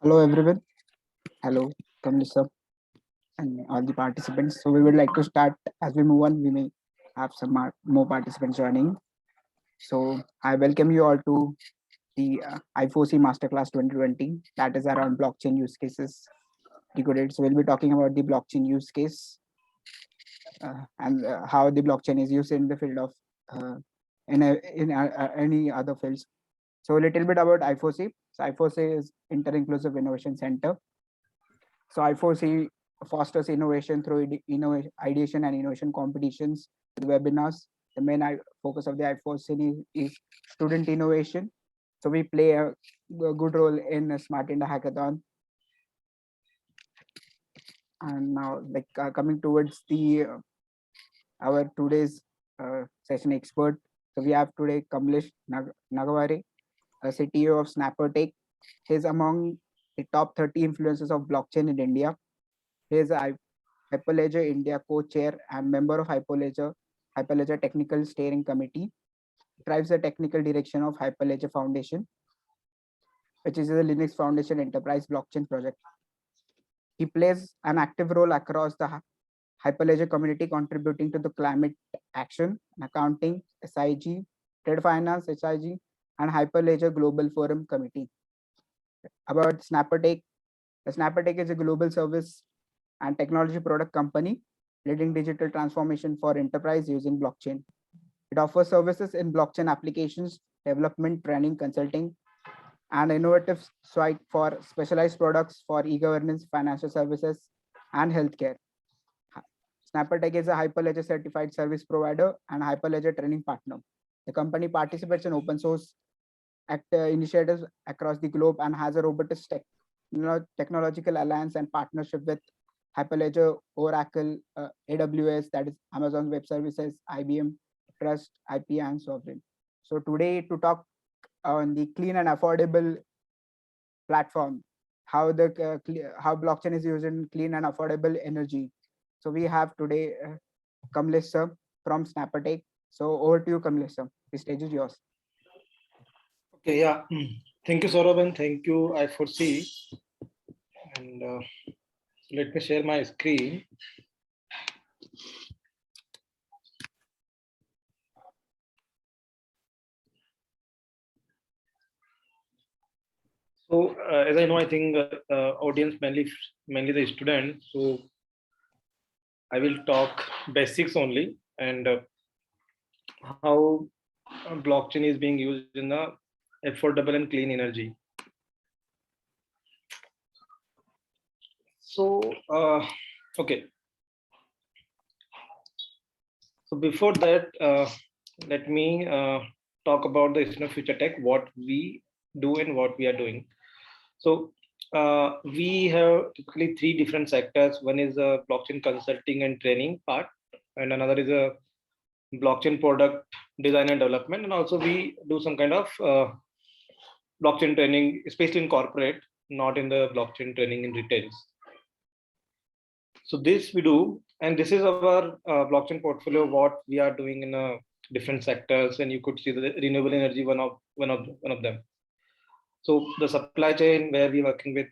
Hello everyone. Hello, Kamlesh sir, and all the participants. So we would like to start as we move on. We may have some more participants joining. So I welcome you all to the i4C Masterclass 2020. That is around blockchain use cases. Decoded. So we'll be talking about the blockchain use case and how the blockchain is used in the field of any other fields. So a little bit about i4C. So i4C is Inter-Inclusive Innovation Center. So i4C fosters innovation through ideation and innovation competitions, with webinars. The main focus of the i4C is student innovation. So we play a good role in a Smart India Hackathon. And now, coming towards the our today's session expert. So we have today Kamlesh Nagware, a CTO of SnapperTech. He's among the top 30 influencers of blockchain in India. He is a Hyperledger India Co-Chair and member of Hyperledger Technical Steering Committee. Drives the technical direction of Hyperledger Foundation, which is a Linux Foundation enterprise blockchain project. He plays an active role across the Hyperledger community, contributing to the Climate Action Accounting SIG, Finance SIG, and Hyperledger Global Forum Committee. About SnapperTech, SnapperTech is a global service and technology product company leading digital transformation for enterprise using blockchain. It offers services in blockchain applications, development, training, consulting, and innovative suite for specialized products for e-governance, financial services, and healthcare. SnapperTech is a Hyperledger certified service provider and Hyperledger training partner. The company participates in open source initiatives across the globe and has a robust technological alliance and partnership with Hyperledger, Oracle, AWS, that is Amazon Web Services, IBM, Trust, IP, and Sovereign. So today to talk on the clean and affordable platform, how blockchain is used in clean and affordable energy. So we have today Kamlesh sir from SnapperTech. So over to you, Kamlesh sir. The stage is yours. Okay, yeah. Thank you, Saurabh, and thank you, i4C. And let me share my screen. So, as I know, I think audience mainly the students. So, I will talk basics only and how blockchain is being used in the affordable and clean energy. So, okay. So before that, let me talk about the future tech, what we do and what we are doing. So we have typically three different sectors. One is a blockchain consulting and training part, and another is a blockchain product design and development. And also we do some kind of blockchain training, especially in corporate, not in the blockchain training in retails. So this we do, and this is our blockchain portfolio, what we are doing in different sectors, and you could see the renewable energy, one of them. So the supply chain, where we're working with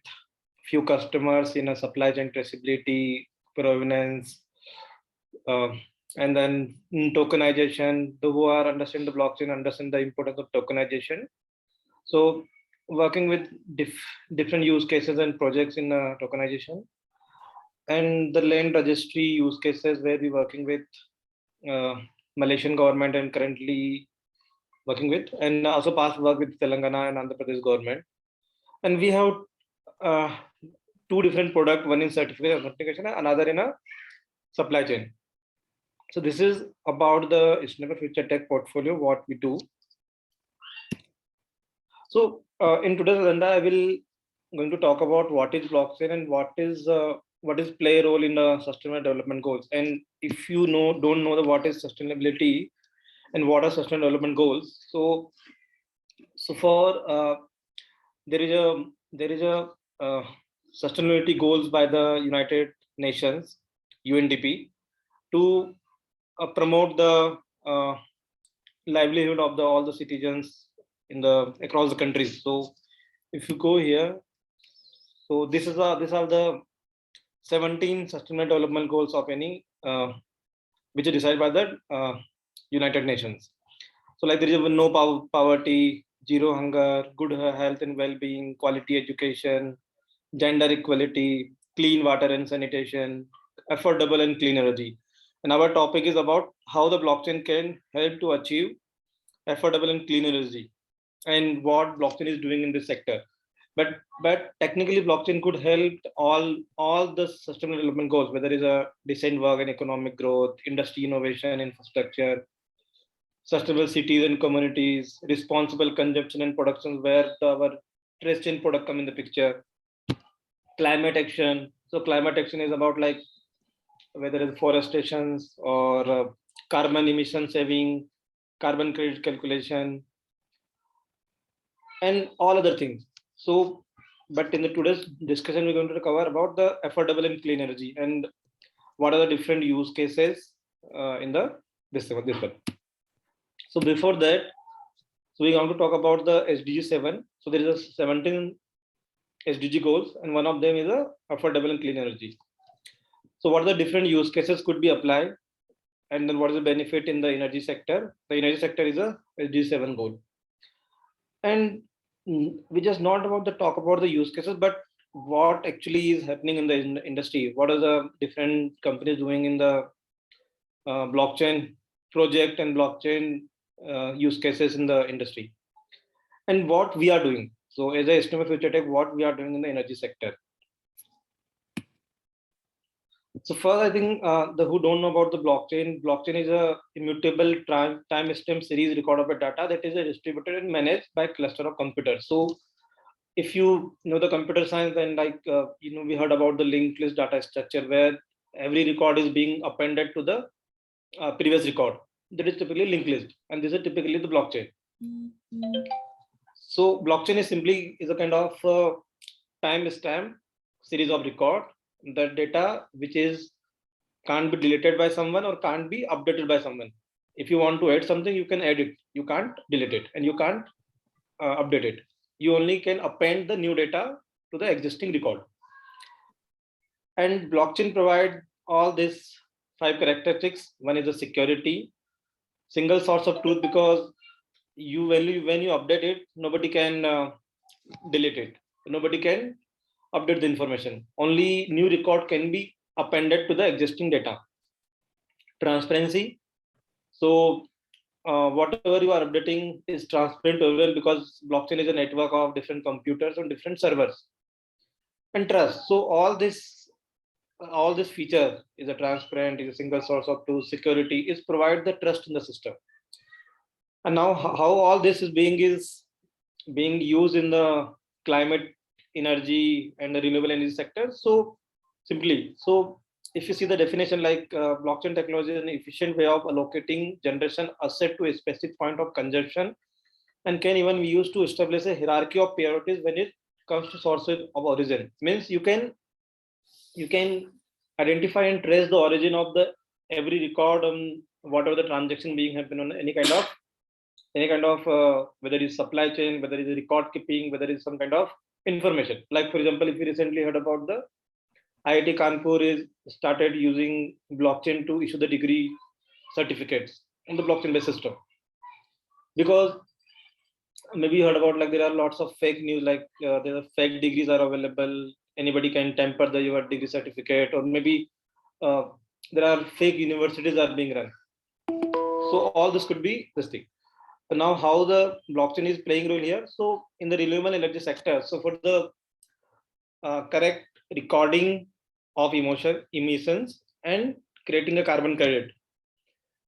few customers in a supply chain traceability, provenance, and then tokenization, who are understand the blockchain, understand the importance of tokenization. So working with different use cases and projects in tokenization, and the land registry use cases, where we're working with Malaysian government and currently working with, and also past work with Telangana and Andhra Pradesh government. And we have two different products, one in certificate authentication, another in a supply chain. So this is about the future tech portfolio, what we do. So in today's agenda, I will going to talk about what is blockchain and what is play a role in the sustainable development goals. And if you don't know what is sustainability and what are sustainable development goals, so for there is a sustainability goals by the United Nations, UNDP, to promote the livelihood of all the citizens in across the countries. So if you go here, So these are the 17 sustainable development goals of any which are decided by the United Nations. So like there is no poverty, zero hunger, good health and well-being, quality education, gender equality, clean water and sanitation, affordable and clean energy. And our topic is about how the blockchain can help to achieve affordable and clean energy and what blockchain is doing in this sector. But technically blockchain could help all the sustainable development goals, whether it's a decent work and economic growth, industry innovation, infrastructure, sustainable cities and communities, responsible consumption and production, where our trace chain product come in the picture, climate action. So climate action is about like whether it's forestations or carbon emission saving, carbon credit calculation, and all other things. So, but in the today's discussion, we're going to cover about the affordable and clean energy and what are the different use cases in the this one. So before that, so we're going to talk about the SDG 7. So there is a 17 SDG goals, and one of them is a affordable and clean energy. So what are the different use cases could be applied, and then what is the benefit in the energy sector? The energy sector is a SDG 7 goal, and we just not about the talk about the use cases, but what actually is happening in the industry. What are the different companies doing in the blockchain project and blockchain use cases in the industry, and what we are doing. So as a estimate future tech, what we are doing in the energy sector. So first, I think the who don't know about the blockchain is a immutable time-stamp series record of a data that is distributed and managed by a cluster of computers. So if you know the computer science, and like we heard about the linked list data structure, where every record is being appended to the previous record. That is typically linked list, and this is typically the blockchain. So blockchain is a kind of time-stamp series of record. The data which is can't be deleted by someone or can't be updated by someone. If you want to add something, you can add it. You can't delete it, and you can't update it. You only can append the new data to the existing record. And blockchain provide all these 5 characteristics. One is the security, single source of truth, because when you update it, nobody can delete it. Nobody can update the information. Only new record can be appended to the existing data. Transparency. So whatever you are updating is transparent to everyone, because blockchain is a network of different computers on different servers. And trust. So all this feature is a transparent, is a single source of truth, security, is provide the trust in the system. And now how all this is being used in the climate energy and the renewable energy sector. So simply, so if you see the definition, like blockchain technology is an efficient way of allocating generation asset to a specific point of consumption, and can even be used to establish a hierarchy of priorities when it comes to sources of origin. Means you can identify and trace the origin of the every record on whatever the transaction being happen on any kind of whether it's supply chain, whether it's record keeping, whether it's some kind of information. Like for example, if you recently heard about the IIT Kanpur is started using blockchain to issue the degree certificates on the blockchain based system, because maybe you heard about like there are lots of fake news, like there are fake degrees are available, anybody can tamper your degree certificate, or maybe there are fake universities are being run. So all this could be this thing. Now how the blockchain is playing role here. So in the renewable energy sector, so for the correct recording of emissions and creating a carbon credit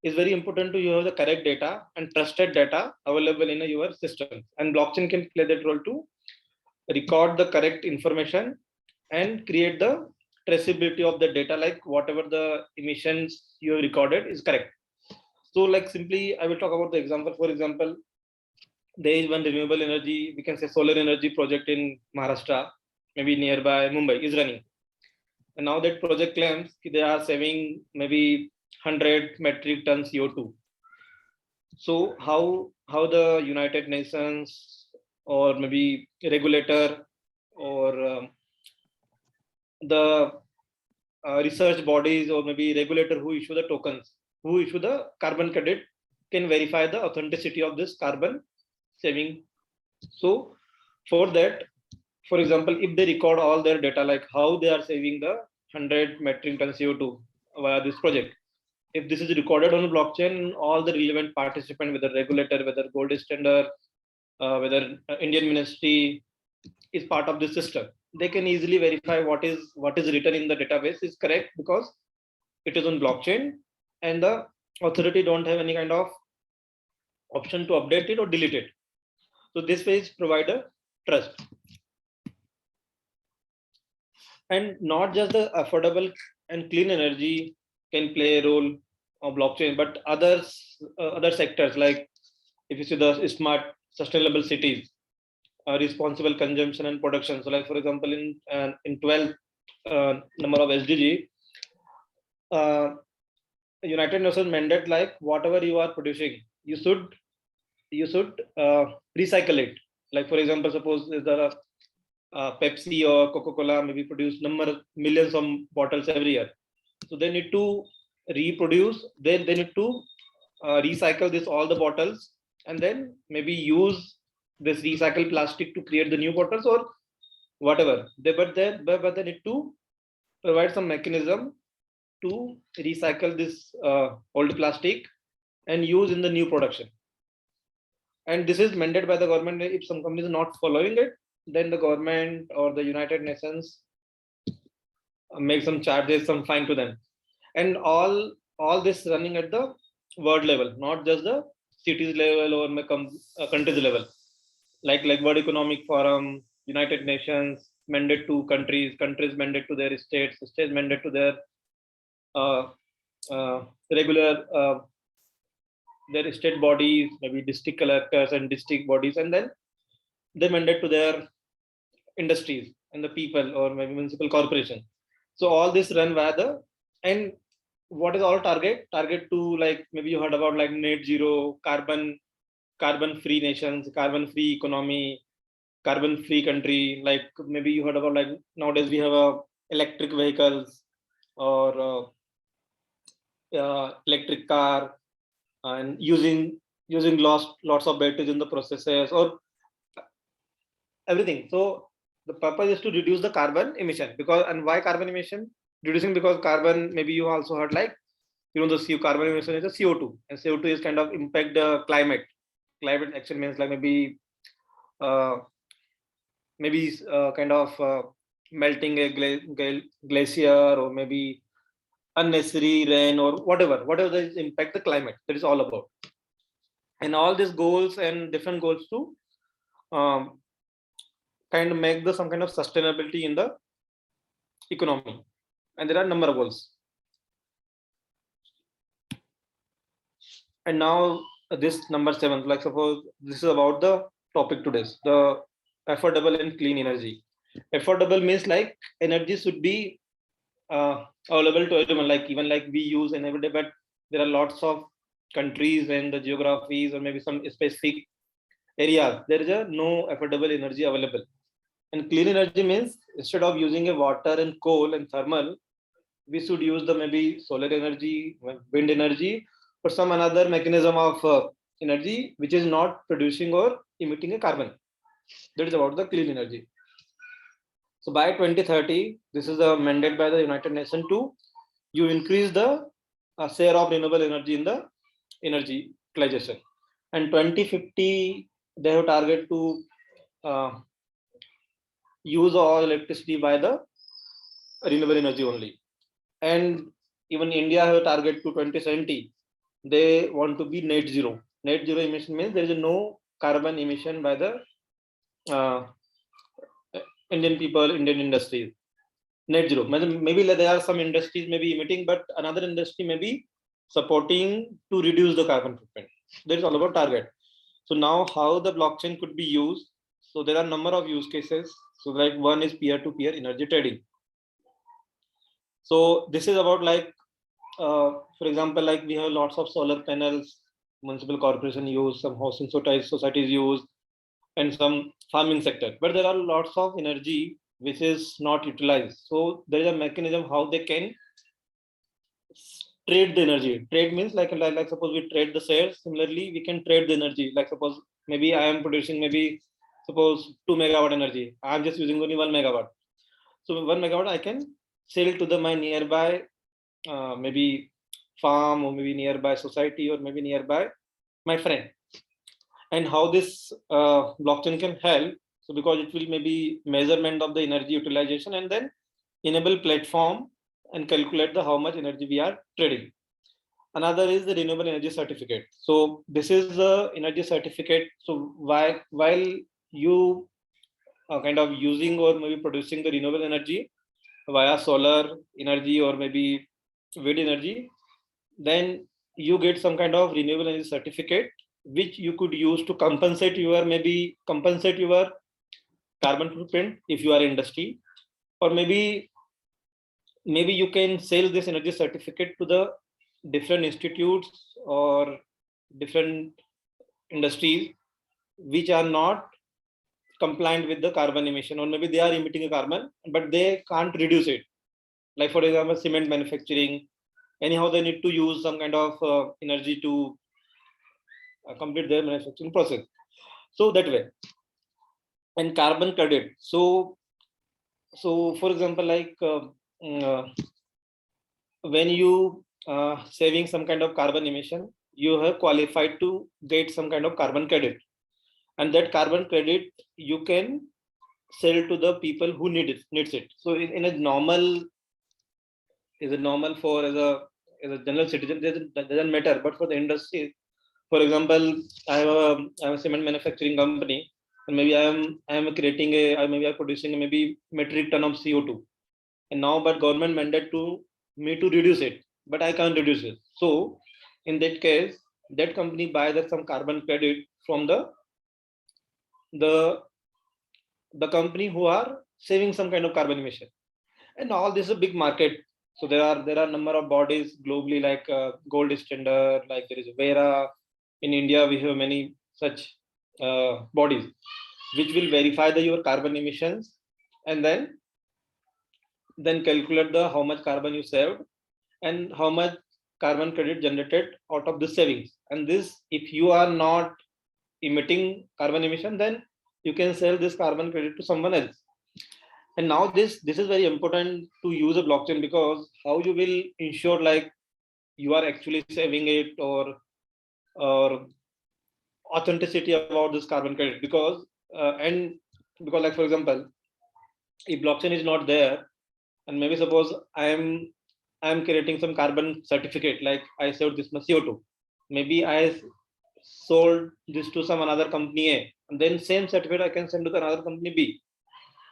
is very important to have the correct data and trusted data available in your system, and blockchain can play that role to record the correct information and create the traceability of the data, like whatever the emissions you have recorded is correct. So like simply I will talk about the example. For example, there is one renewable energy, we can say solar energy project in Maharashtra, maybe nearby Mumbai, is running. And now that project claims they are saving maybe 100 metric tons CO2. So how the United Nations or maybe regulator or the research bodies or maybe regulator who issue the tokens, who issue the carbon credit, can verify the authenticity of this carbon saving. So for that, for example, if they record all their data, like how they are saving the 100 metric ton CO2 via this project, if this is recorded on a blockchain, all the relevant participants, whether regulator, whether gold standard, whether Indian ministry is part of this system, they can easily verify what is written in the database is correct, because it is on blockchain, and the authority don't have any kind of option to update it or delete it. So this way is provide a trust. And not just the affordable and clean energy can play a role of blockchain, but other sectors, like if you see the smart sustainable cities, responsible consumption and production. So like for example, in 12th number of SDG, United Nations mandate, like whatever you are producing, you should recycle it. Like for example, suppose there are Pepsi or Coca-Cola maybe produce millions of bottles every year. So they need to reproduce, they need to recycle this all the bottles, and then maybe use this recycled plastic to create the new bottles or whatever. But they need to provide some mechanism to recycle this old plastic and use in the new production. And this is mandated by the government. If some companies are not following it, then the government or the United Nations make some charges, some fine to them. And all this running at the world level, not just the cities level or countries level. Like World Economic Forum, United Nations mandate to countries mandate to their states mandate to their regular their state bodies, maybe district collectors and district bodies, and then they mandate to their industries and the people or maybe municipal corporation. So all this run via the, and what is all target to, like maybe you heard about like net zero, carbon free nations, carbon free economy, carbon free country. Like maybe you heard about like nowadays we have electric vehicles or electric car, and using lots of batteries in the processes or everything. So the purpose is to reduce the carbon emission, because, and why carbon emission reducing? Because carbon, maybe you also heard like, the carbon emission is a CO2, and CO2 is kind of impact the climate. Climate action means like maybe kind of melting a glacier, or maybe unnecessary rain, or whatever that impact the climate. That is all about. And all these goals and different goals to kind of make some kind of sustainability in the economy. And there are a number of goals. And now this number 7, like suppose this is about the topic today, the affordable and clean energy. Affordable means like energy should be available to everyone, like even like we use in every day, but there are lots of countries and the geographies or maybe some specific areas there is no affordable energy available. And clean energy means instead of using a water and coal and thermal, we should use the maybe solar energy, wind energy, or some another mechanism of energy which is not producing or emitting a carbon. That is about the clean energy. So by 2030, this is a mandate by the United Nations to you increase the share of renewable energy in the energy utilization. And 2050, they have target to use all electricity by the renewable energy only. And even India have a target to 2070. They want to be net zero. Net zero emission means there is no carbon emission by the Indian people, Indian industries. Net zero. Maybe there are some industries maybe emitting, but another industry may be supporting to reduce the carbon footprint. That is all about target. So now how the blockchain could be used. So there are a number of use cases. So like one is peer-to-peer energy trading. So this is about like, for example, like we have lots of solar panels, municipal corporation use, some housing societies use, and some farming sector. But there are lots of energy which is not utilized. So there is a mechanism how they can trade the energy. Trade means like suppose we trade the shares. Similarly, we can trade the energy. Like suppose maybe I am producing maybe suppose 2 megawatt energy. I am just using only 1 megawatt. So 1 megawatt I can sell to the my nearby maybe farm or maybe nearby society or maybe nearby my friend. And how this blockchain can help. So because it will maybe measurement of the energy utilization and then enable platform and calculate the how much energy we are trading. Another is the renewable energy certificate. So this is the energy certificate. So while you are kind of using or maybe producing the renewable energy via solar energy or maybe wind energy, then you get some kind of renewable energy certificate which you could use to compensate your carbon footprint if you are industry, or maybe you can sell this energy certificate to the different institutes or different industries which are not compliant with the carbon emission, or maybe they are emitting a carbon but they can't reduce it. Like for example, cement manufacturing, anyhow they need to use some kind of energy to complete their manufacturing process. So that way. And carbon credit. So for example, like when you saving some kind of carbon emission, you have qualified to get some kind of carbon credit, and that carbon credit you can sell to the people who needs it. So in a normal for as a general citizen, that doesn't matter, but for the industry, for example, I have a cement manufacturing company, and maybe I am creating maybe I'm producing maybe metric ton of CO2, and now but government mandate to me to reduce it, but I can't reduce it. So in that case, that company buys some carbon credit from the company who are saving some kind of carbon emission. And all this is a big market. So there are number of bodies globally, like gold standard, like there is Vera. In India we have many such bodies which will verify your carbon emissions, and then calculate the how much carbon you saved and how much carbon credit generated out of the savings. And this, if you are not emitting carbon emission, then you can sell this carbon credit to someone else. And now this is very important to use a blockchain, because how you will ensure like you are actually saving it, or authenticity about this carbon credit. Because because like for example, if blockchain is not there, and maybe suppose I'm creating some carbon certificate, like I saved this much CO2, maybe I sold this to some another company A, and then same certificate I can send to another company B.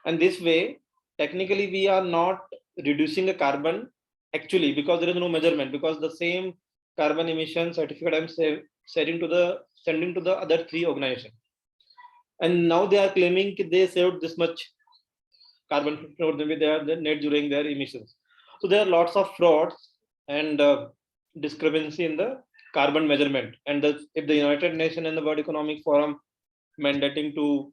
And this way, technically we are not reducing the carbon actually, because there is no measurement, because the same carbon emission certificate I'm sending to the other three organizations, and now they are claiming they saved this much carbon footprint, maybe they are net during their emissions. So there are lots of frauds and discrepancy in the carbon measurement. And if the United Nations and the World Economic Forum mandating to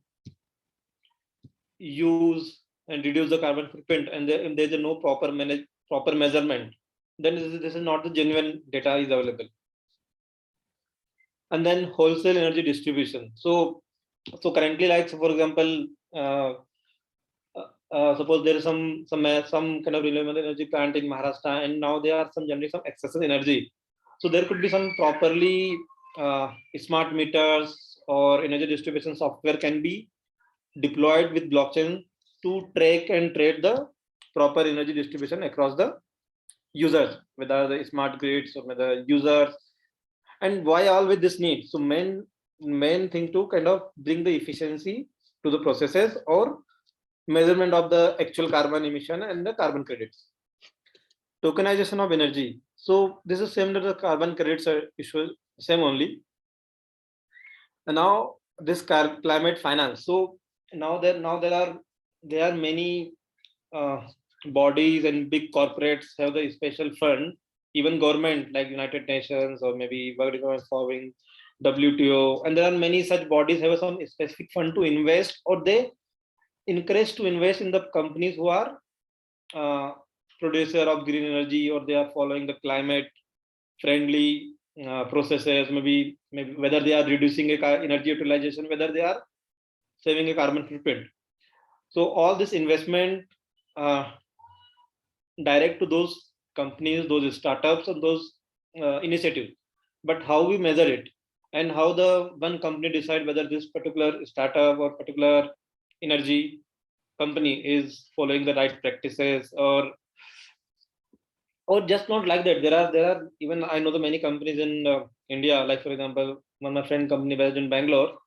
use and reduce the carbon footprint, and if there is no proper measurement, then this is not the genuine data is available. And then wholesale energy distribution. So currently, like so for example, suppose there is some kind of renewable energy plant in Maharashtra, and now they are generating some excessive energy. So there could be some properly smart meters or energy distribution software can be deployed with blockchain to track and trade the proper energy distribution across the users, whether the smart grids or whether users. And why all with this need? So main thing to kind of bring the efficiency to the processes, or measurement of the actual carbon emission and the carbon credits. Tokenization of energy. So this is same to the carbon credits issue, same only. And now this climate finance. So now there are many bodies and big corporates have the special fund, even government like United Nations or maybe World Economic Forum, WTO, and there are many such bodies have some specific fund to invest, or they encouraged to invest in the companies who are producer of green energy, or they are following the climate friendly processes, maybe whether they are reducing energy utilization, whether they are saving a carbon footprint. So all this investment direct to those companies, those startups, and those initiatives. But how we measure it, and how the one company decide whether this particular startup or particular energy company is following the right practices, or just not like that. There are even, I know the many companies in India, like for example, one of my friend company based in Bangalore,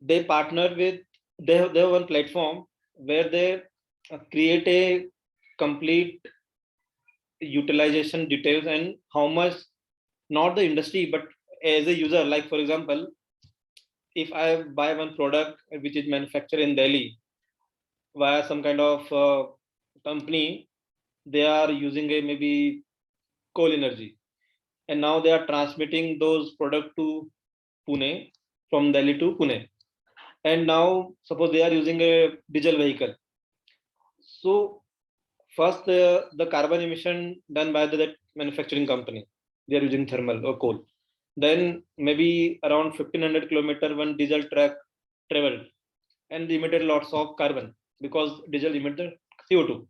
they partner with, they have one platform where they create a complete utilization details, and how much, not the industry but as a user. Like for example, if I buy one product which is manufactured in Delhi via some kind of company, they are using a maybe coal energy, and now they are transmitting those products to Pune, from Delhi to Pune, and now suppose they are using a diesel vehicle. So first, the carbon emission done by that manufacturing company, they are using thermal or coal. Then maybe around 1500 kilometer one diesel truck traveled and emitted lots of carbon, because diesel emitted CO2.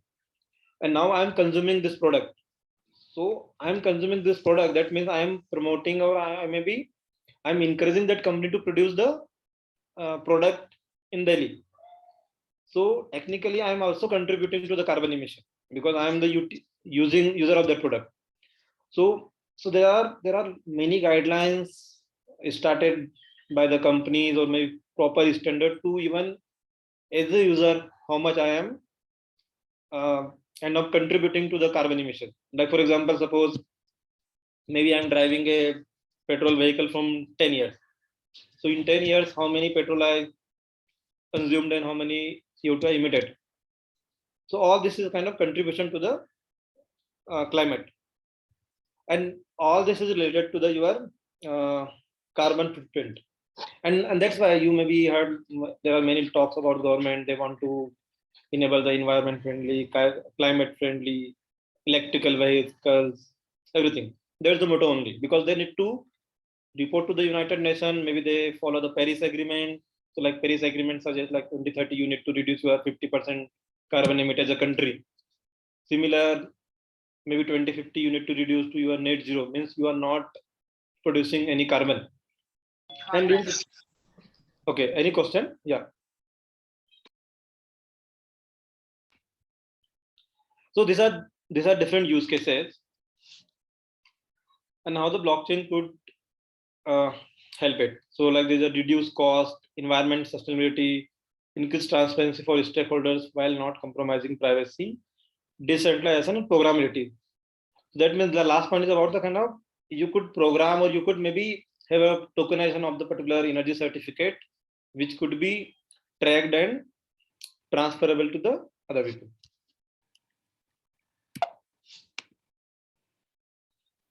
And now I am consuming this product. So I am consuming this product. That means I am promoting, or maybe I'm encouraging that company to produce the product in Delhi. So technically, I am also contributing to the carbon emission, because I am the user of that product. So there are many guidelines started by the companies, or maybe proper standard to, even as a user, how much I am end up contributing to the carbon emission. Like for example, suppose maybe I'm driving a petrol vehicle from 10 years. So in 10 years, how many petrol I consumed and how many CO2 I emitted. So all this is a kind of contribution to the climate, and all this is related to the your carbon footprint. And that's why you maybe heard there are many talks about government. They want to enable the environment friendly, climate friendly, electrical vehicles, everything. There's the motto only, because they need to report to the United Nations. Maybe they follow the Paris Agreement. So like Paris Agreement suggests like 2030 you need to reduce your 50% carbon emit as a country. Similar, maybe 2050 you need to reduce to your net zero, means you are not producing any carbon. And okay, any question? Yeah. So these are different use cases, and how the blockchain could help it. So like there's a reduced cost, environment sustainability, increased transparency for stakeholders while not compromising privacy, decentralization, and programmability. That means the last point is about the kind of, you could program, or you could maybe have a tokenization of the particular energy certificate, which could be tracked and transferable to the other people.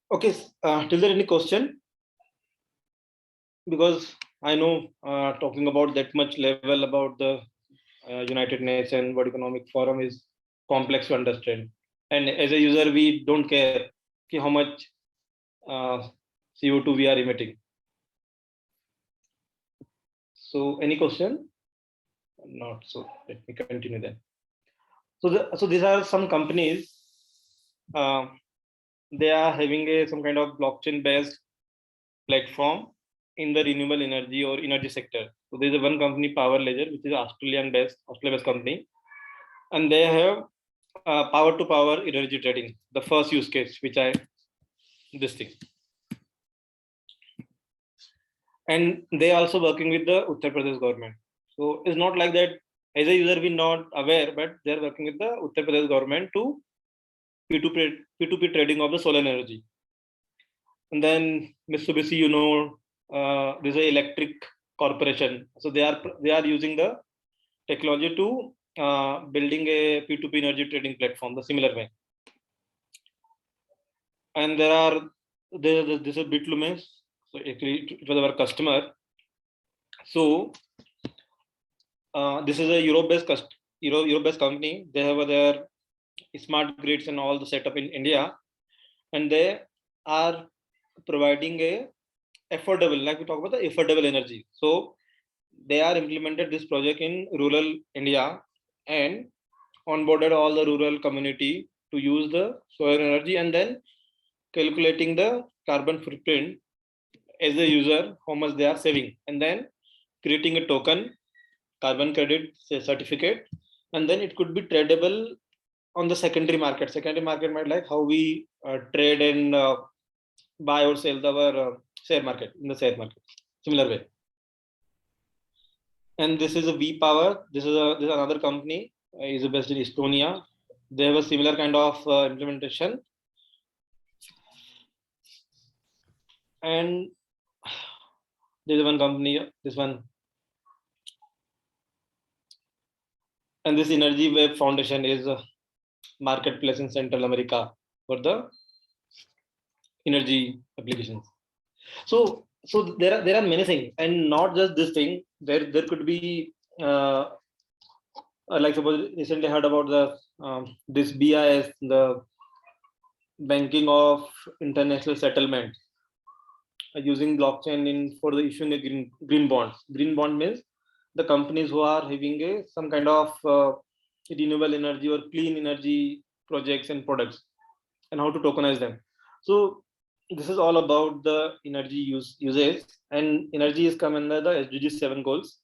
Okay, is there any question? Because I know talking about that much level about the United Nations World Economic Forum is complex to understand, and as a user we don't care how much CO2 we are emitting. So any question? Not. So let me continue then. So these are some companies. They are having some kind of blockchain based platform in the renewable energy or energy sector. So there is one company, Hyperledger, which is Australia-based company, and they have power to power energy trading. The first use case, which this thing, and they also working with the Uttar Pradesh government. So it's not like that. As a user, we're not aware, but they're working with the Uttar Pradesh government to P2P trading of the solar energy. And then Mitsubishi, there's an electric corporation. So they are using the technology to building a P2P energy trading platform the similar way. And this is Lumines. So actually it was our customer. So this is a Europe-based company. They have their smart grids and all the setup in India, and they are providing a affordable, like we talk about the affordable energy. So they are implemented this project in rural India and onboarded all the rural community to use the solar energy, and then calculating the carbon footprint as a user, how much they are saving, and then creating a token, carbon credit certificate, and then it could be tradable on the secondary market. Secondary market might like how we trade and buy or sell our share market in the share market, similar way. And this is a V Power. This is another company. Is based in Estonia. They have a similar kind of implementation. And there's one company, this one. And this Energy Web Foundation is a marketplace in Central America for the energy applications. So there are many things, and not just this thing. There could be like suppose recently heard about the this BIS, the banking of international settlement, using blockchain in for the issuing a green bonds. Green bond means the companies who are having some kind of renewable energy or clean energy projects and products, and how to tokenize them. So this is all about the energy usage, and energy is come under the SDG 7 goals.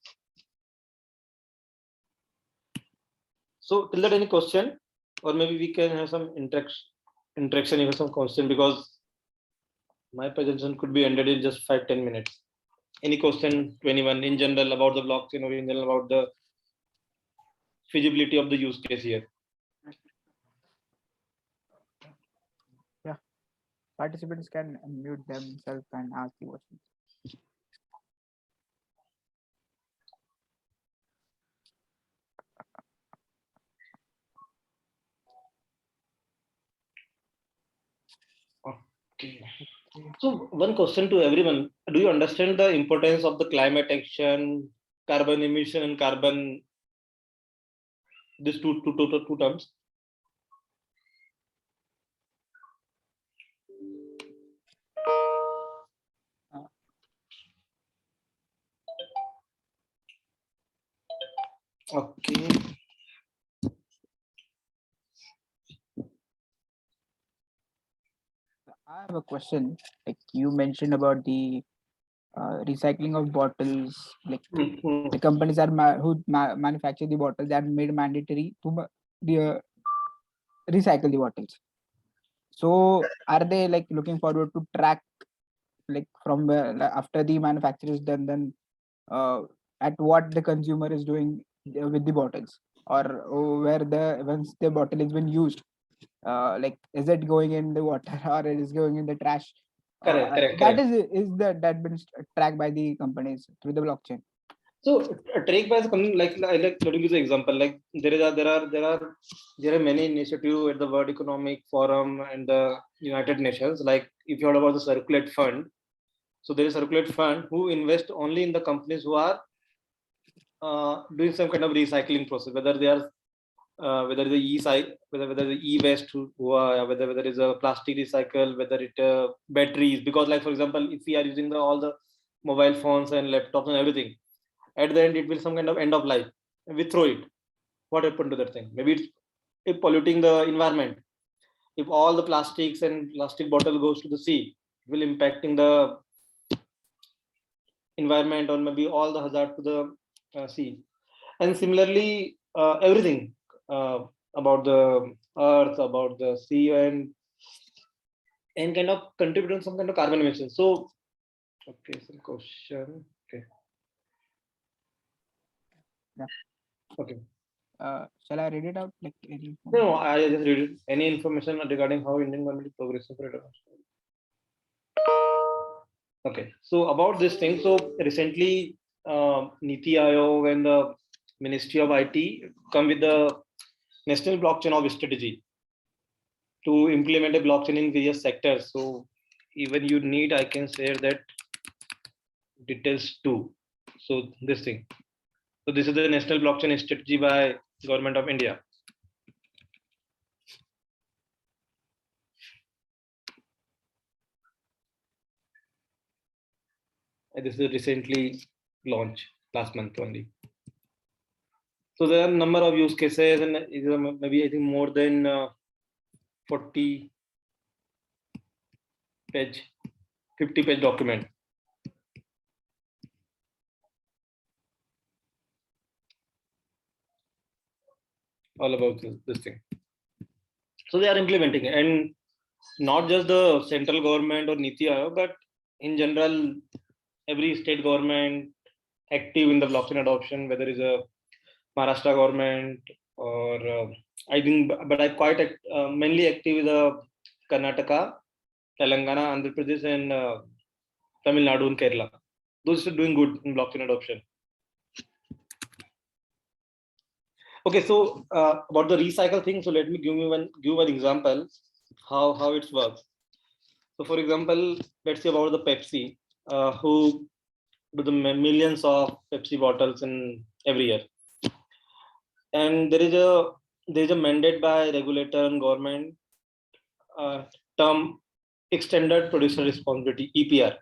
So till that, any question, or maybe we can have some interaction, even some question, because my presentation could be ended in just 5-10 minutes. Any question to anyone in general about the blockchain, or in general about the feasibility of the use case here? Yeah, participants can unmute themselves and ask the questions. Okay. So one question to everyone: do you understand the importance of the climate action, carbon emission, and carbon? These two terms. Okay. I have a question. Like you mentioned about the recycling of bottles. Like the companies are who manufacture the bottles, they are made mandatory to recycle the bottles. So are they like looking forward to track like from after the manufacture is done, then at what the consumer is doing with the bottles, or where once the bottle has been used, like is it going in the water or it is going in the trash? Correct. That been tracked by the companies through the blockchain. So track by the company, like let me give you an example. Like there are many initiatives at the World Economic Forum and the United Nations. Like if you heard about the Circulate Fund, so there is a Circulate Fund who invest only in the companies who are doing some kind of recycling process, whether they are whether the whether the e-waste, whether it is a plastic recycle, whether it batteries. Because like for example, if we are using all the mobile phones and laptops and everything, at the end it will some kind of end of life. We throw it. What happened to that thing? Maybe it's polluting the environment. If all the plastics and plastic bottle goes to the sea, it will impacting the environment, or maybe all the hazard to the sea. And similarly, everything about the earth, about the sea, and kind of contributing some kind of carbon emissions. So, okay, some question. Okay. Yeah. Okay. Shall I read it out? Like any? No, I just read it. Any information regarding how Indian government is progressing for it? Okay, so about this thing, so recently, Niti Aayog and the Ministry of IT come with the National Blockchain of Strategy to implement a blockchain in various sectors. So even you need, I can share that details too. So this thing. So this is the national blockchain strategy by Government of India. And this is recently launched last month only. So there are a number of use cases, and maybe I think more than 40 page, 50 page document. All about this thing. So they are implementing it, and not just the central government or Niti Aayog, but in general, every state government active in the blockchain adoption, whether it's a Maharashtra government or I think, but I quite mainly active with the Karnataka, Telangana, Andhra Pradesh, and Tamil Nadu and Kerala. Those are doing good in blockchain adoption. Okay, so about the recycle thing, so let me give one example how it works. So, for example, let's say about the Pepsi, who do the millions of Pepsi bottles in every year, and there is a mandate by regulator and government term extended producer responsibility (EPR).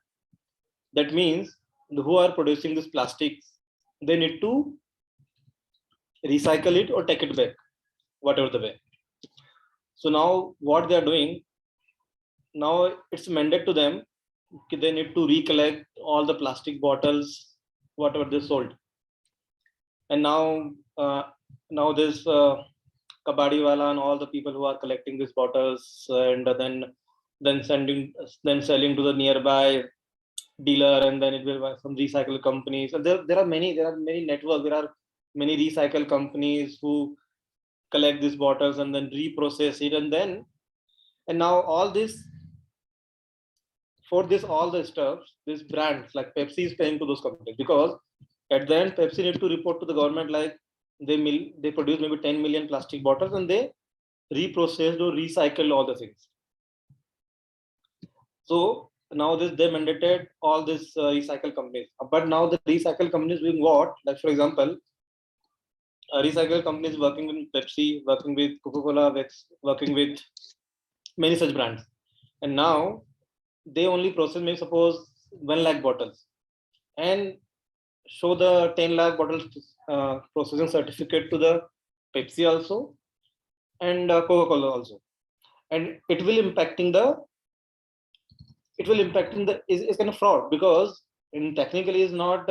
That means who are producing this plastics, they need to recycle it or take it back, whatever the way. So now what they are doing, now it's mandate to them, they need to recollect all the plastic bottles, whatever they sold. And now this kabadi wala and all the people who are collecting these bottles and then selling to the nearby dealer, and then it will buy some recycle companies. And there are many networks. There are many recycle companies who collect these bottles and then reprocess it, and now all this for this all the stuff, these brands like Pepsi is paying to those companies, because at the end Pepsi need to report to the government like they produce maybe 10 million plastic bottles and they reprocessed or recycled all the things. So now they mandated all these recycle companies, but now the recycle companies doing what? Like for example, recycle companies working with Pepsi, working with Coca-Cola, working with many such brands, and now they only process maybe suppose 1 lakh bottles and show the 10 lakh bottles processing certificate to the Pepsi also and Coca-Cola also, and it will impacting the is kind of fraud, because in technically is not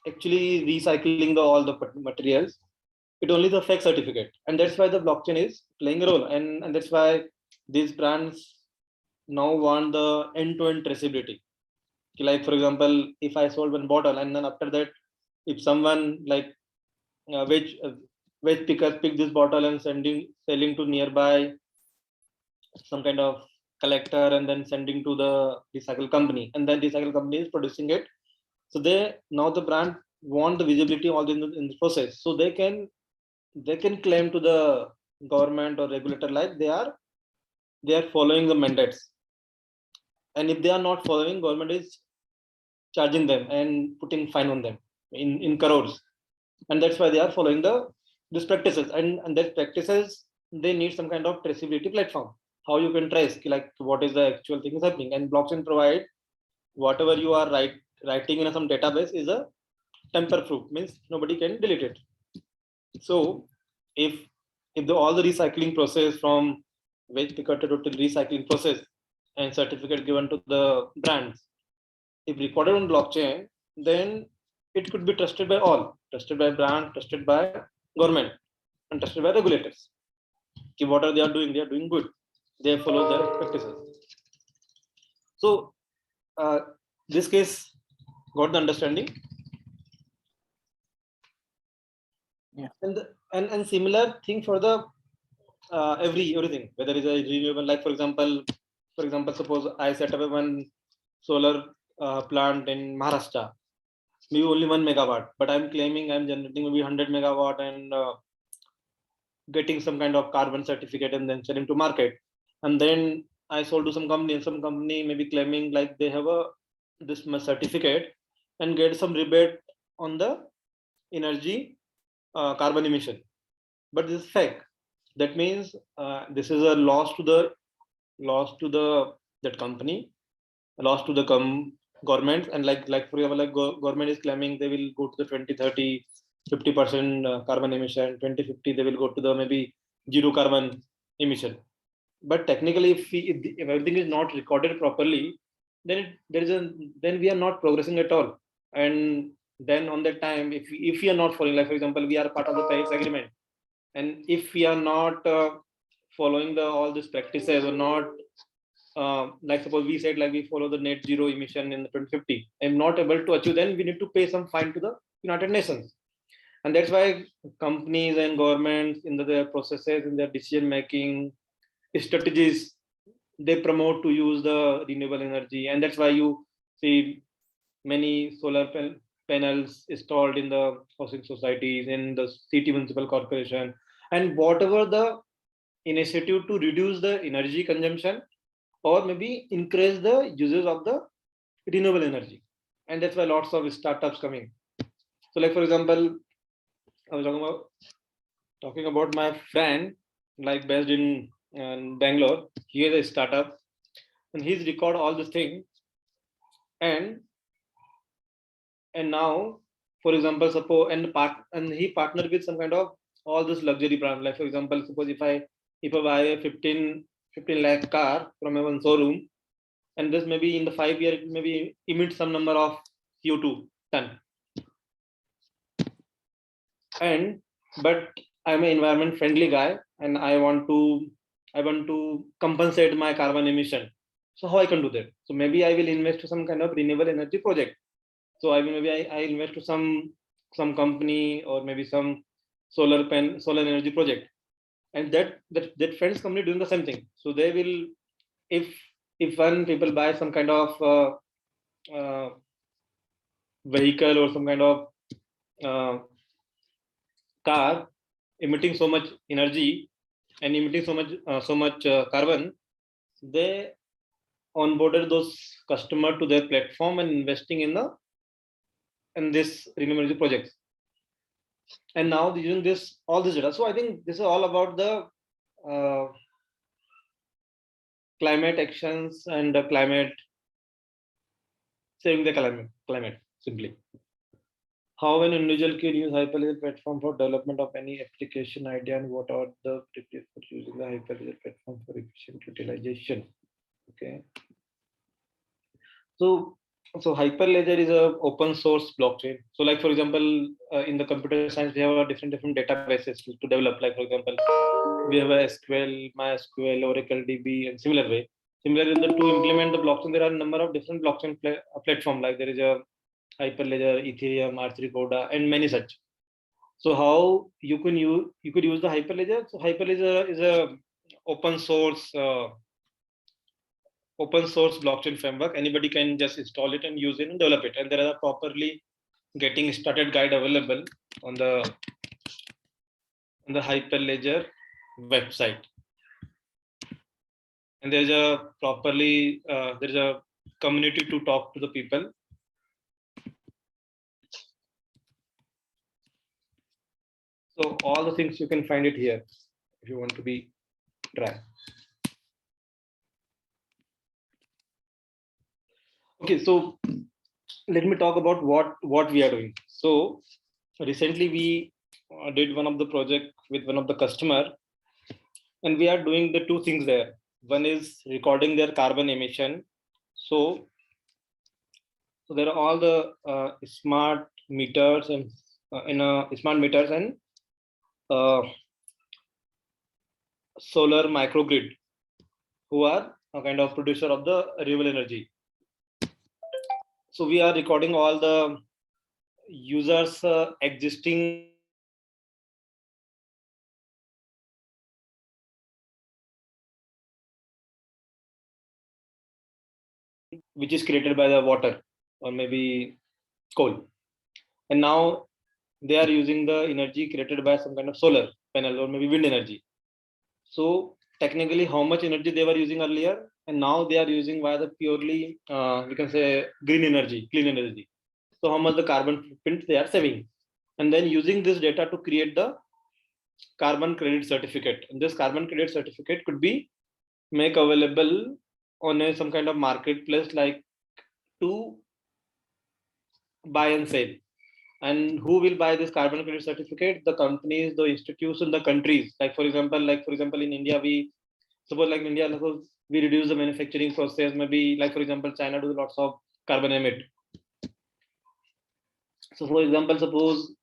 actually recycling all the materials. It only the fake certificate, and that's why the blockchain is playing a role, and that's why these brands now want the end-to-end traceability. Like for example, if I sold one bottle and then after that, if someone like veg picker pick this bottle and selling to nearby some kind of collector and then sending to the recycle company, and then recycle company is producing it. So they now the brand want the visibility all in the process, so they can claim to the government or regulator like they are following the mandates, and if they are not following, government is charging them and putting fine on them in crores, and that's why they are following these practices, and that practices they need some kind of traceability platform, how you can trace like what is the actual thing is happening, and blockchain provide whatever you are writing in some database is a tamper proof, means nobody can delete it. So if all the recycling process from waste picker to recycling process and certificate given to the brands, if recorded on blockchain, then it could be trusted by all, trusted by brand, trusted by government, and trusted by regulators. What are they are doing? They are doing good. They follow their practices. So this case got the understanding. Yeah. And similar thing for the everything, whether it's a renewable, like for example, suppose I set up one solar plant in Maharashtra, maybe only 1 megawatt, but I'm claiming I'm generating maybe 100 megawatt and getting some kind of carbon certificate and then selling to market, and then I sold to some company, and some company maybe claiming like they have this certificate and get some rebate on the energy carbon emission. But this is fake. That means this is a loss to the that company, a loss to the government. And like for example, like government is claiming they will go to the 2030 50% carbon emission, 2050 they will go to the maybe zero carbon emission. But technically, if everything is not recorded properly, then then we are not progressing at all. And then on that time, if we are not following, like for example, we are part of the Paris Agreement, and if we are not following all these practices, or not like suppose we said like we follow the net zero emission in the 2050 and not able to achieve, then we need to pay some fine to the United Nations. And that's why companies and governments in their processes, in their decision making strategies, they promote to use the renewable energy. And that's why you see many solar panels installed in the housing societies, in the city municipal corporation, and whatever the initiative to reduce the energy consumption or maybe increase the uses of the renewable energy. And that's why lots of startups coming. So like for example, I was talking about my friend, like based in Bangalore. He has a startup and he's record all this thing. And now, for example, suppose and he partnered with some kind of all this luxury brand. Like for example, suppose if I buy a 15 lakh car from a one showroom, and this maybe in the 5 year it maybe emit some number of CO2 ton. And but I'm an environment friendly guy, and I want to compensate my carbon emission. So how I can do that? So maybe I will invest to some kind of renewable energy project. So I will maybe I invest to some company, or maybe some solar energy project. And that friends company doing the same thing. So they will, if one people buy some kind of vehicle or some kind of uh, car emitting so much energy and emitting so much carbon, they onboarded those customer to their platform and investing in this renewable energy projects. And now they're using all this data. So I think this is all about the climate actions and the climate, saving the climate simply. How an individual can use Hyperledger platform for development of any application idea, and what are the tips for using the Hyperledger platform for efficient utilization? Okay. So Hyperledger is a open source blockchain. So like for example, in the computer science, we have a different databases to develop. Like for example, we have a SQL, MySQL, Oracle DB, and similar way. Similarly, to implement the blockchain, there are a number of different blockchain platform. Like there is a Hyperledger, Ethereum, R3 Corda, and many such. So how you could use the Hyperledger? So Hyperledger is a open source blockchain framework. Anybody can just install it and use it and develop it. And there are properly getting started guide available on the Hyperledger website. And there's a there's a community to talk to the people. So all the things you can find it here if you want to be try. Okay, so let me talk about what we are doing. So recently we did one of the project with one of the customer, and we are doing the two things there. One is recording their carbon emission. So there are all the smart meters and smart meters and solar microgrid, who are a kind of producer of the renewable energy. So we are recording all the users existing which is created by the water or maybe coal. And now they are using the energy created by some kind of solar panel or maybe wind energy. So technically how much energy they were using earlier, and now they are using via the purely we can say green energy, clean energy. So how much the carbon footprint they are saving. and then using this data to create the carbon credit certificate. And this carbon credit certificate could be make available on some kind of marketplace, like to buy and sell. And who will buy this carbon credit certificate? The companies, the institutions, the countries. Like for example, in India, we suppose like in India, suppose we reduce the manufacturing process. Maybe like for example, China does lots of carbon emit. So for example, suppose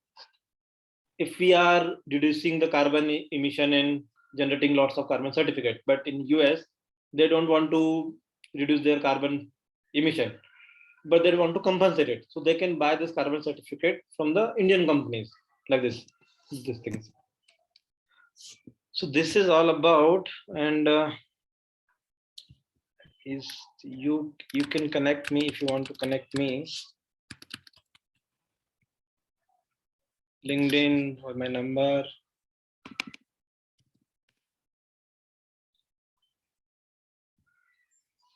if we are reducing the carbon emission and generating lots of carbon certificate, but in US they don't want to reduce their carbon emission, but they want to compensate it, so they can buy this carbon certificate from the Indian companies, like this things. So this is all about, and is you can connect me if you want to connect me, LinkedIn or my number.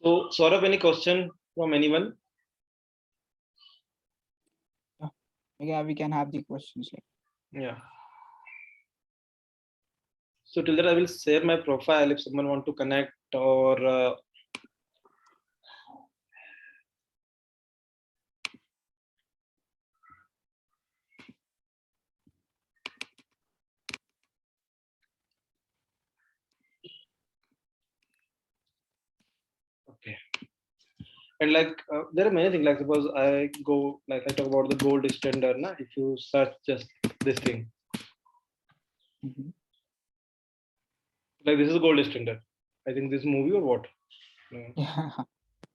So Saurabh, any question from anyone? Yeah, we can have the questions. Yeah. So till that, I will share my profile if someone want to connect, or okay. And like there are many things. Like suppose I talk about the gold standard. Na, if you search just this thing, like this is gold standard. I think this movie or what?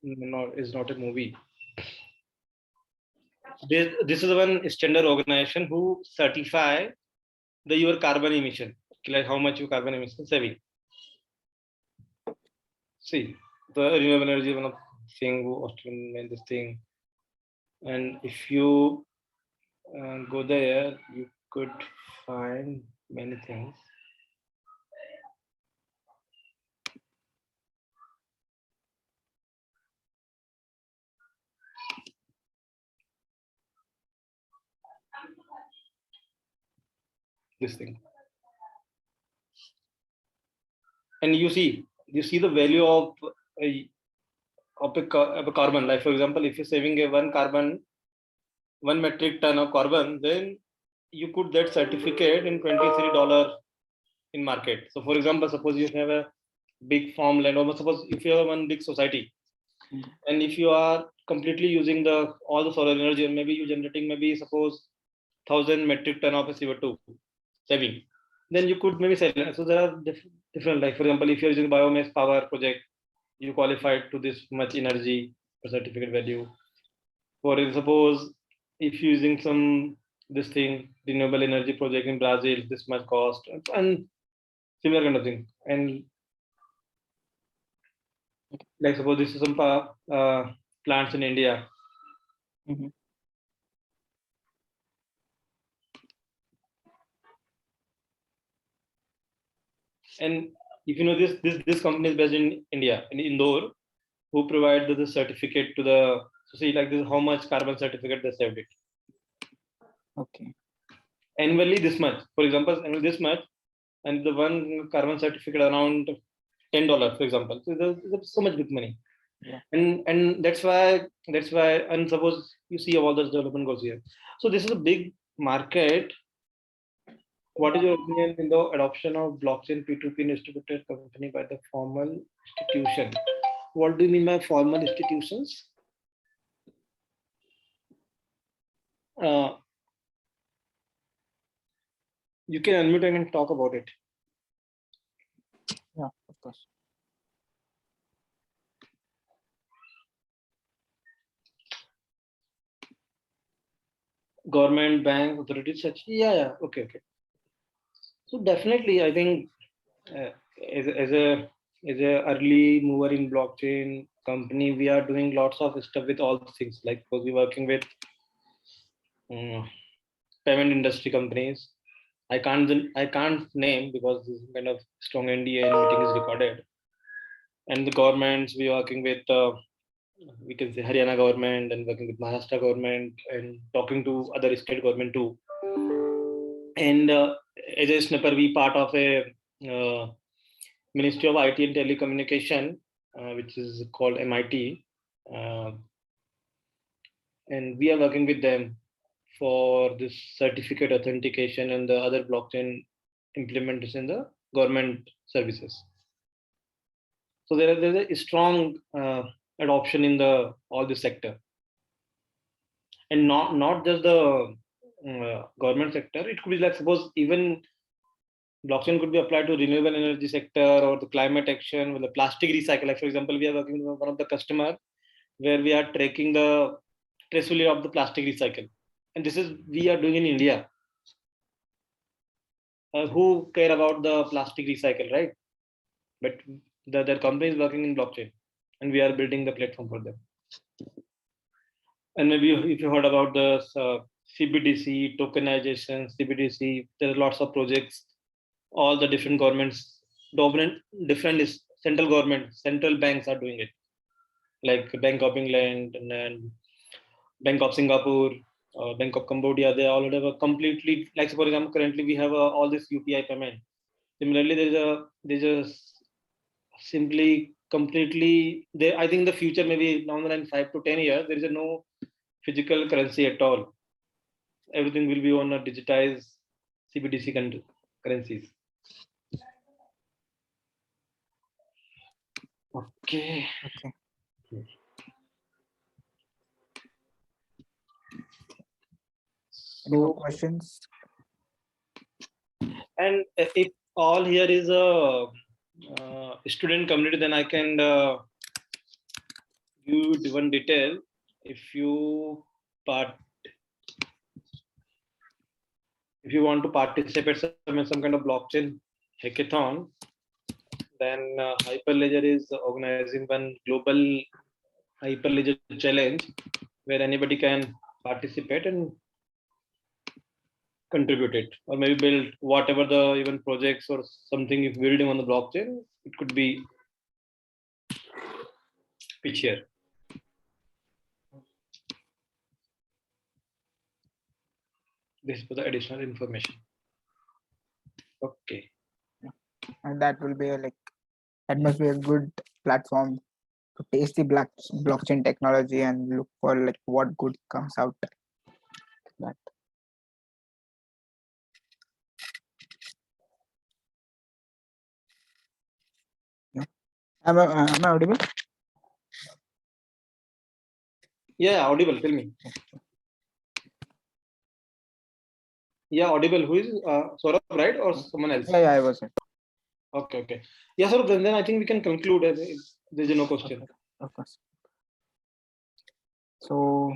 No, it's not a movie. This is one standard organization who certify your carbon emission, like how much your carbon emission saving. See, the renewable energy one of thing who Australian this thing, and if you go there, you could find many things. This thing, and you see the value of a carbon. Like for example, if you're saving a one metric ton of carbon, then you could get certificate in $23 in market. So for example, suppose you have a big farmland, or suppose if you have one big society, and if you are completely using all the solar energy, and maybe you're generating maybe suppose 1,000 metric ton of CO2 saving, then you could maybe sell it. So there are different, like for example, if you're using biomass power project, you qualified to this much energy certificate value. For suppose if you're using some this thing renewable energy project in Brazil, this much cost, and similar kind of thing. And like suppose this is some plants in India. And if you know this company is based in India, in Indore, who provide the certificate to the, so see like this how much carbon certificate they saved it. Okay. Annually this much, for example, annually this much, and the one carbon certificate around $10, for example. So there's so much big money. Yeah. And that's why, and suppose you see all this development goes here. So this is a big market. What is your opinion in the adoption of blockchain P2P distributed company by the formal institution? What do you mean by formal institutions? You can unmute and talk about it. Yeah, of course. Government, bank, authorities, such. Yeah, okay. So definitely, I think as a early mover in blockchain company, we are doing lots of stuff with all things. Like because we're working with payment industry companies. I can't name because this is kind of strong NDA and meeting is recorded. And the governments, we are working with we can say Haryana government and working with Maharashtra government and talking to other state government too. And as a snapper, we part of a Ministry of IT and Telecommunication, which is called MIT. And we are working with them for this certificate authentication and the other blockchain implementation in the government services. So there's a strong adoption in the all this sector, and not just the government sector. It could be like, suppose even blockchain could be applied to renewable energy sector or the climate action with the plastic recycle. Like for example, we are working with one of the customer where we are tracking the traceability of the plastic recycle, and this is we are doing in India. Who care about the plastic recycle, right? But their company is working in blockchain, and we are building the platform for them. And maybe if you heard about the CBDC tokenization, CBDC, there are lots of projects. All the different governments, different central government, central banks are doing it, like Bank of England and Bank of Singapore, Bank of Cambodia. They all have a completely, like for example, currently we have all this UPI payment. Similarly, there's a simply completely there. I think in the future, maybe down the line 5 to 10 years, there is no physical currency at all. Everything will be on a digitized CBDC currencies. Okay. Any more questions? And if all here is a student community, then I can give you one detail. If you want to participate in some kind of blockchain hackathon, then Hyperledger is organizing one global Hyperledger challenge where anybody can participate and contribute it, or maybe build whatever the even projects or something if building on the blockchain. It could be pitch here. This is for the additional information. Okay. And that will be that must be a good platform to taste the blockchain technology and look for what good comes out. That. Yeah. Am I audible? Yeah, audible. Tell me. Yeah, audible. Who is Saurabh, right, or someone else? Yeah, I was. Okay. Yeah, Saurabh. Then I think we can conclude. There's no question. Okay, of course. So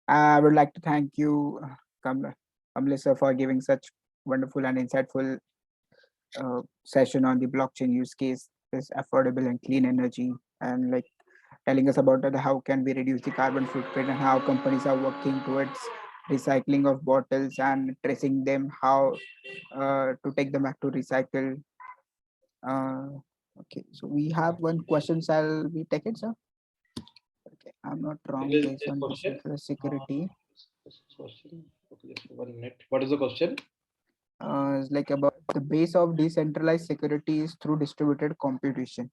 I would like to thank you, Kamlesh sir, for giving such wonderful and insightful session on the blockchain use case, this affordable and clean energy, and telling us about how can we reduce the carbon footprint and how companies are working towards recycling of bottles and tracing them, how to take them back to recycle. Okay, so we have one question. Shall we take it, sir? Okay, I'm not wrong. Based on digital security. Okay, just 1 minute. What is the question? It's about the base of decentralized security is through distributed computation.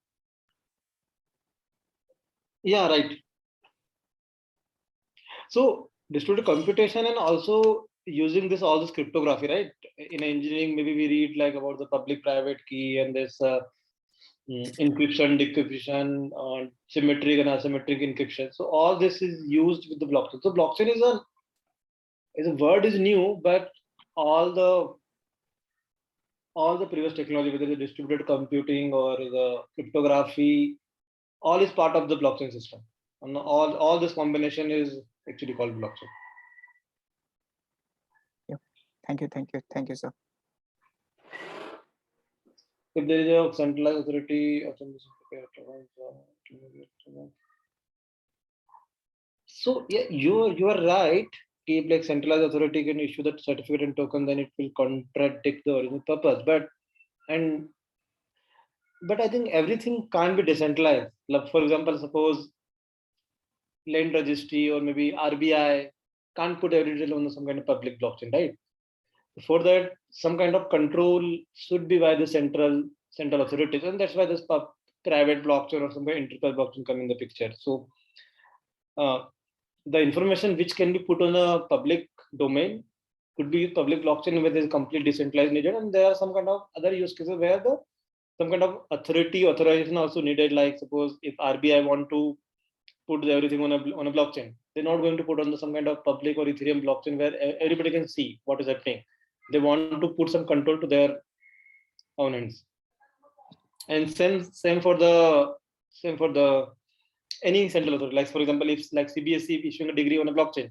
Yeah, right. So distributed computation and also using all this cryptography, right? In engineering, maybe we read about the public-private key and this encryption, decryption, symmetric and asymmetric encryption. So all this is used with the blockchain. So blockchain is a word is new, but all the previous technology, whether the distributed computing or the cryptography, all is part of the blockchain system. And all this combination is actually called blockchain. Yeah. Thank you, sir. If there is a centralized authority, so yeah, you are right. If centralized authority can issue that certificate and token, then it will contradict the original purpose. But I think everything can't be decentralized. Like for example, suppose land registry or maybe RBI can't put every detail on some kind of public blockchain, right? For that, some kind of control should be by the central authorities, and that's why this private blockchain or some kind of enterprise blockchain come in the picture. So the information which can be put on a public domain could be public blockchain where there is complete decentralized needed, and there are some kind of other use cases where the some kind of authorization also needed. Like suppose if RBI want to put everything on a blockchain, they're not going to put on some kind of public or Ethereum blockchain where everybody can see what is happening. They want to put some control to their own hands. And same for the any central authority. Like for example, if like CBSE issuing a degree on a blockchain.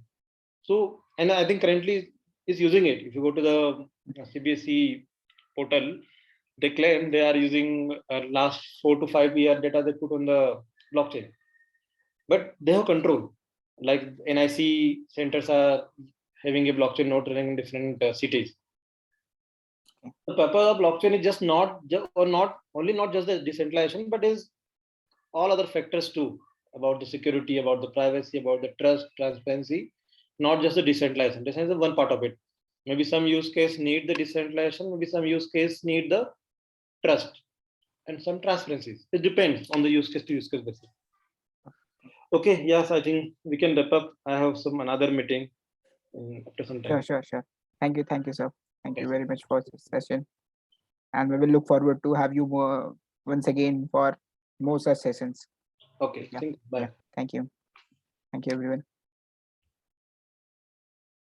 So, and I think currently is using it. If you go to the CBSE portal, they claim they are using last 4 to 5 year data they put on the blockchain. But they have control. Like NIC centers are having a blockchain node running in different cities. The purpose of blockchain is just not just the decentralization, but is all other factors too, about the security, about the privacy, about the trust, transparency, not just the decentralization. Decentralization is one part of it. Maybe some use case need the decentralization, maybe some use case need the trust and some transparencies. It depends on the use case to use case basis. Okay, yes, I think we can wrap up. I have some another meeting after some time. Sure. Thank you, sir. Thank you very much for this session. And we will look forward to have you once again for more such sessions. Okay, Yeah. bye. Thank you. Thank you, everyone.